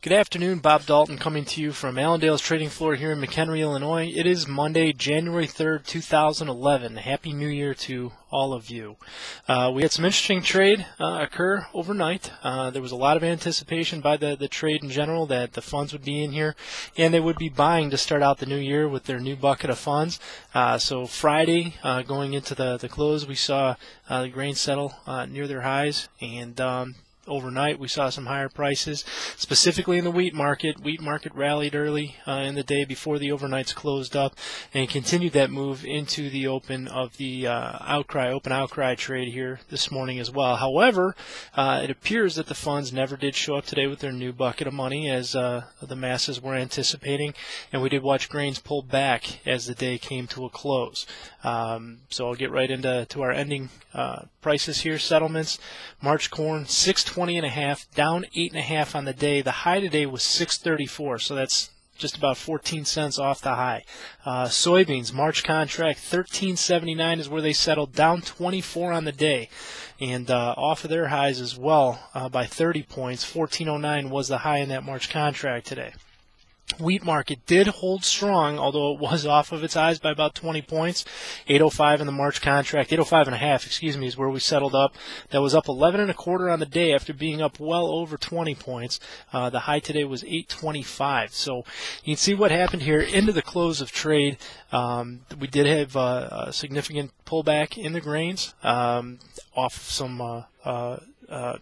Good afternoon, Bob Dalton coming to you from Allendale's trading floor here in McHenry, Illinois. It is Monday, January 3rd, 2011. Happy New Year to all of you. We had some interesting trade occur overnight. There was a lot of anticipation by the trade in general that the funds would be in here and they would be buying to start out the new year with their new bucket of funds. So Friday, going into the close, we saw the grain settle near their highs, and overnight we saw some higher prices, specifically in the wheat market. Wheat market rallied early in the day before the overnights closed up and continued that move into the open of the open outcry trade here this morning as well. However, it appears that the funds never did show up today with their new bucket of money as the masses were anticipating, and we did watch grains pull back as the day came to a close. So I'll get right into our ending prices here. Settlements: March corn 620.5, down 8.5 on the day. The high today was 634, so that's just about 14 cents off the high. Soybeans March contract 13.79 is where they settled, down 24 on the day, and off of their highs as well by 30 points. 14.09 was the high in that March contract today. Wheat market did hold strong, although it was off of its highs by about 20 points. 805 in the March contract, 805.5, excuse me, is where we settled up. That was up 11.25 on the day after being up well over 20 points. The high today was 825. So you can see what happened here into the close of trade. We did have a significant pullback in the grains off some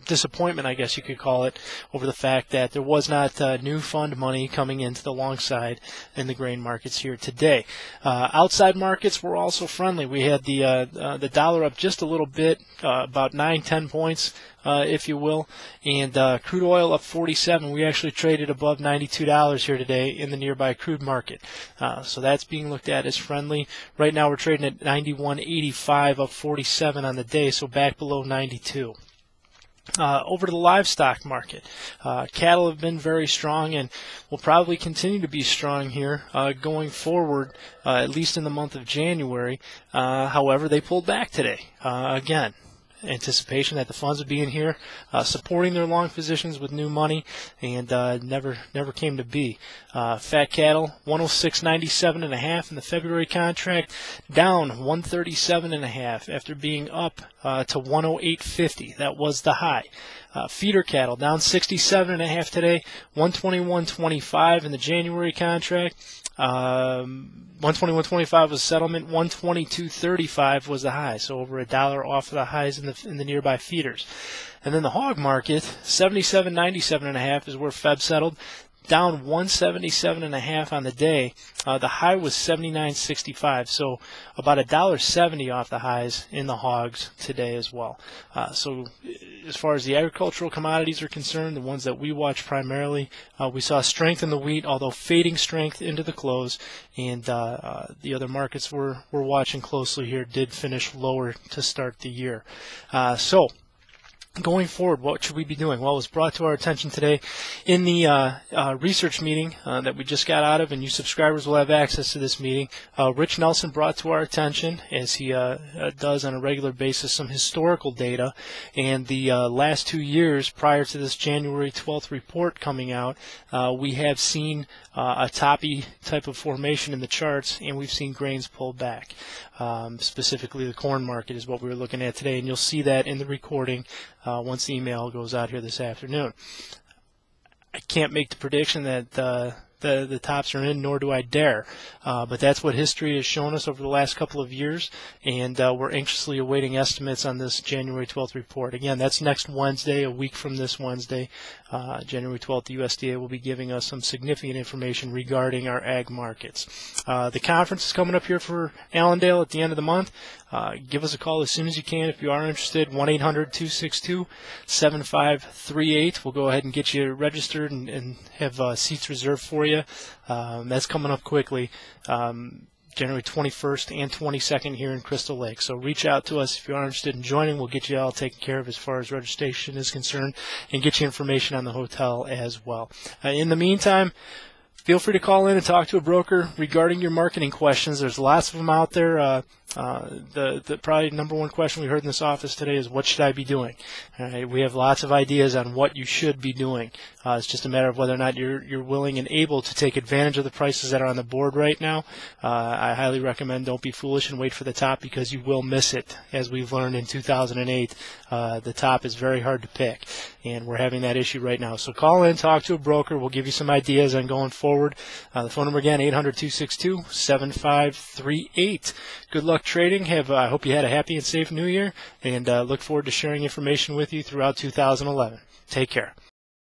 disappointment, I guess you could call it, over the fact that there was not new fund money coming into the long side in the grain markets here today. Outside markets were also friendly. We had the dollar up just a little bit, about 9-10 points, if you will, and crude oil up 47. We actually traded above $92 here today in the nearby crude market. So that's being looked at as friendly. Right now we're trading at 91.85, up 47 on the day, so back below 92. Over to the livestock market. Cattle have been very strong and will probably continue to be strong here going forward, at least in the month of January. However, they pulled back today. Again, anticipation that the funds would be in here supporting their long positions with new money, and never came to be. Fat cattle 106.97.5 in the February contract, down 137.5 after being up to 108.50. That was the high. Feeder cattle down 67.5 today, 121.25 in the January contract. 121.25 was settlement. 122.35 was the high, so over $1 off of the highs in the nearby feeders. And then the hog market 77.97.5 is where Feb settled, down 177.5 on the day. The high was 79.65, so about $1.70 off the highs in the hogs today as well. So as far as the agricultural commodities are concerned, the ones that we watch primarily, we saw strength in the wheat, although fading strength into the close, and the other markets we're watching closely here did finish lower to start the year. So going forward, what should we be doing? Well, it was brought to our attention today in the research meeting that we just got out of, and you subscribers will have access to this meeting. Rich Nelson brought to our attention, as he does on a regular basis, some historical data, and the last 2 years prior to this January 12th report coming out, we have seen a toppy type of formation in the charts, and we've seen grains pull back. Specifically, the corn market is what we were looking at today, and you'll see that in the recording once the email goes out here this afternoon. I can't make the prediction that the tops are in, nor do I dare, but that's what history has shown us over the last couple of years, and we're anxiously awaiting estimates on this January 12th report. Again, that's next Wednesday, a week from this Wednesday. January 12th, the USDA will be giving us some significant information regarding our ag markets. The conference is coming up here for Allendale at the end of the month. Give us a call as soon as you can if you are interested. 1-800-262-7538. We'll go ahead and get you registered and have seats reserved for you. That's coming up quickly. January 21st and 22nd here in Crystal Lake. So reach out to us if you are interested in joining. We'll get you all taken care of as far as registration is concerned and get you information on the hotel as well. In the meantime, feel free to call in and talk to a broker regarding your marketing questions. There's lots of them out there. The probably number one question we heard in this office today is, what should I be doing? All right, we have lots of ideas on what you should be doing. It's just a matter of whether or not you're willing and able to take advantage of the prices that are on the board right now. I highly recommend don't be foolish and wait for the top, because you will miss it. As we've learned in 2008, the top is very hard to pick, and we're having that issue right now. So call in, talk to a broker. We'll give you some ideas on going forward. The phone number again, 800-262-7538. Good luck trading. I hope you had a happy and safe new year, and look forward to sharing information with you throughout 2011. Take care.